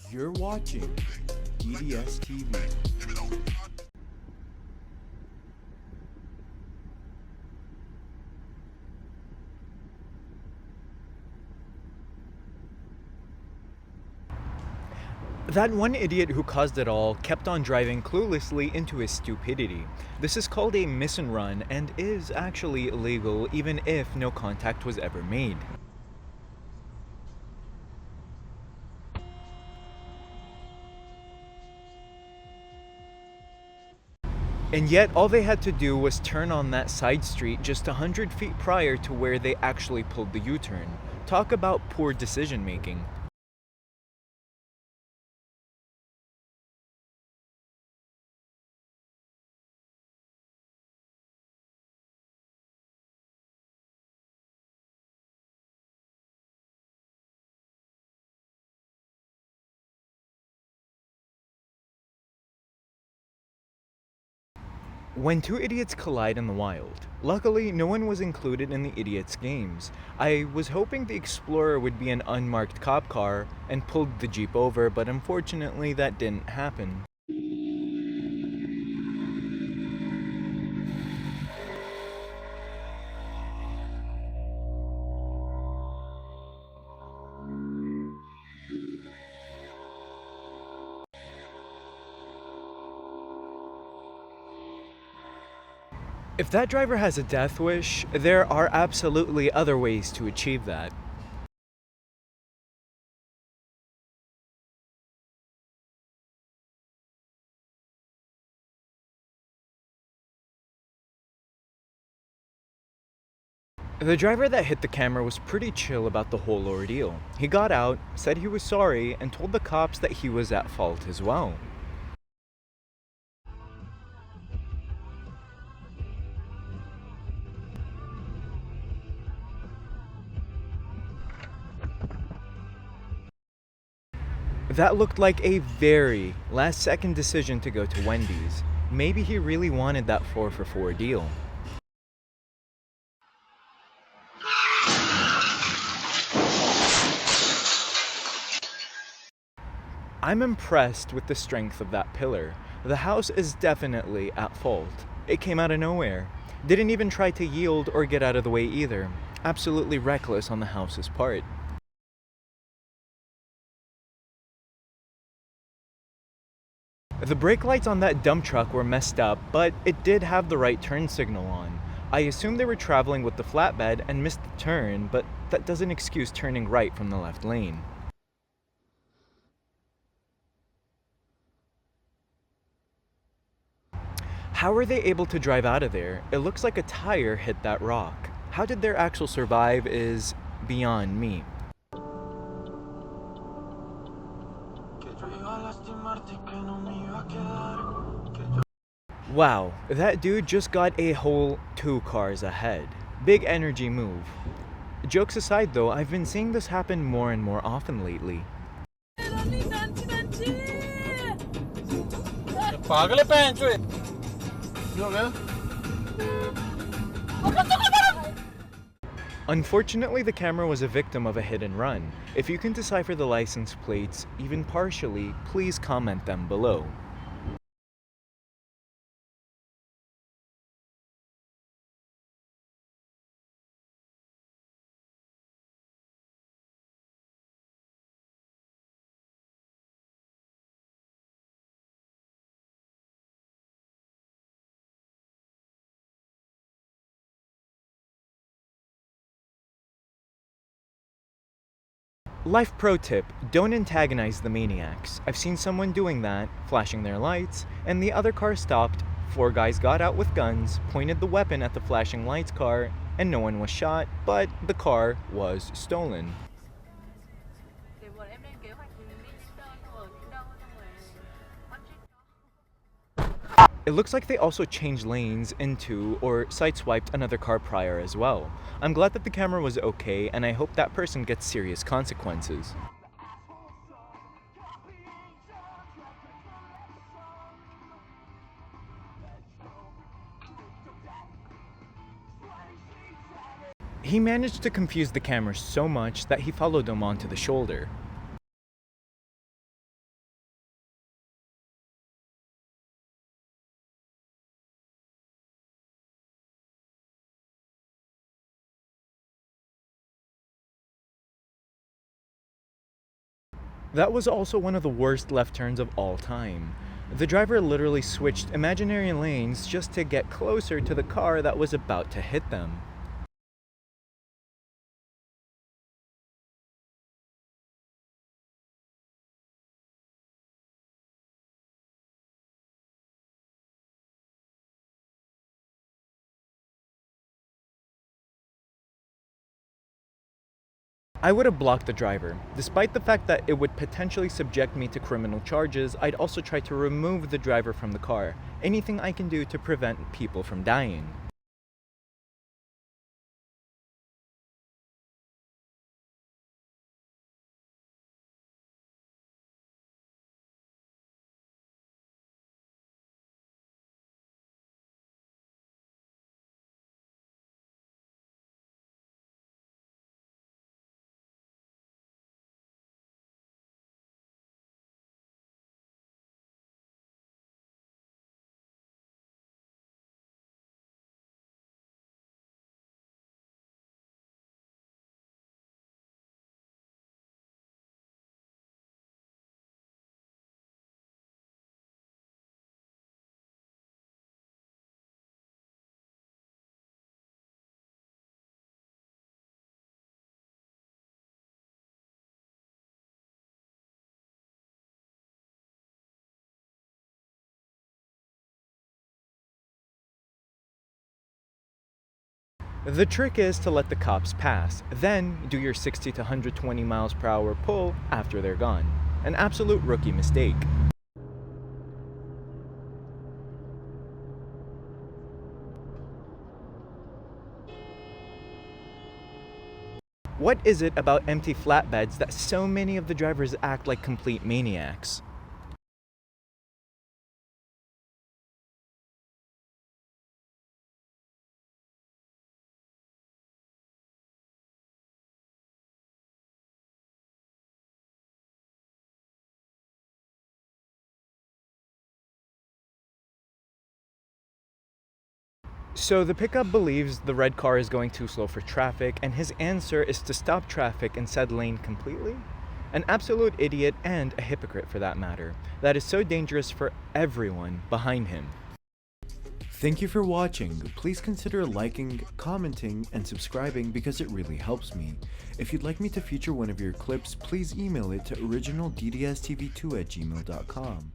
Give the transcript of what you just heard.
You're watching EDS TV. That one idiot who caused it all kept on driving cluelessly into his stupidity. This is called a miss and run and is actually illegal even if no contact was ever made. And yet all they had to do was turn on that side street just 100 feet prior to where they actually pulled the U-turn. Talk about poor decision making. When two idiots collide in the wild. Luckily, no one was included in the idiots' games. I was hoping the Explorer would be an unmarked cop car and pulled the Jeep over, but unfortunately that didn't happen. If that driver has a death wish, there are absolutely other ways to achieve that. The driver that hit the camera was pretty chill about the whole ordeal. He got out, said he was sorry, and told the cops that he was at fault as well. That looked like a very last-second decision to go to Wendy's. Maybe he really wanted that 4 for 4 deal. I'm impressed with the strength of that pillar. The house is definitely at fault. It came out of nowhere. Didn't even try to yield or get out of the way either. Absolutely reckless on the house's part. The brake lights on that dump truck were messed up, but it did have the right turn signal on. I assume they were traveling with the flatbed and missed the turn, but that doesn't excuse turning right from the left lane. How were they able to drive out of there? It looks like a tire hit that rock. How did their axle survive is beyond me. Wow, that dude just got a whole 2 cars ahead. Big energy move. Jokes aside though, I've been seeing this happen more and more often lately. पागल है भैन चो हो गया Unfortunately, the camera was a victim of a hit and run. If you can decipher the license plates, even partially, please comment them below. Life pro tip, don't antagonize the maniacs. I've seen someone doing that, flashing their lights, and the other car stopped. 4 guys got out with guns, pointed the weapon at the flashing lights car, and no one was shot, but the car was stolen. Thì bọn em lên kế hoạch đi đâu ở những đâu xong rồi bắt chích nó. It looks like they also changed lanes into or sideswiped another car prior as well. I'm glad that the camera was okay, and I hope that person gets serious consequences. He managed to confuse the camera so much that he followed them onto the shoulder. That was also one of the worst left turns of all time. The driver literally switched imaginary lanes just to get closer to the car that was about to hit them. I would have blocked the driver. Despite the fact that it would potentially subject me to criminal charges, I'd also try to remove the driver from the car. Anything I can do to prevent people from dying. The trick is to let the cops pass, then do your 60 to 120 miles per hour pull after they're gone. An absolute rookie mistake. What is it about empty flatbeds that so many of the drivers act like complete maniacs? So the pickup believes the red car is going too slow for traffic, and his answer is to stop traffic in said lane completely? An absolute idiot and a hypocrite for that matter. That is so dangerous for everyone behind him. Thank you for watching. Please consider liking, commenting, and subscribing because it really helps me. If you'd like me to feature one of your clips, please email it to originalddsTV2@gmail.com.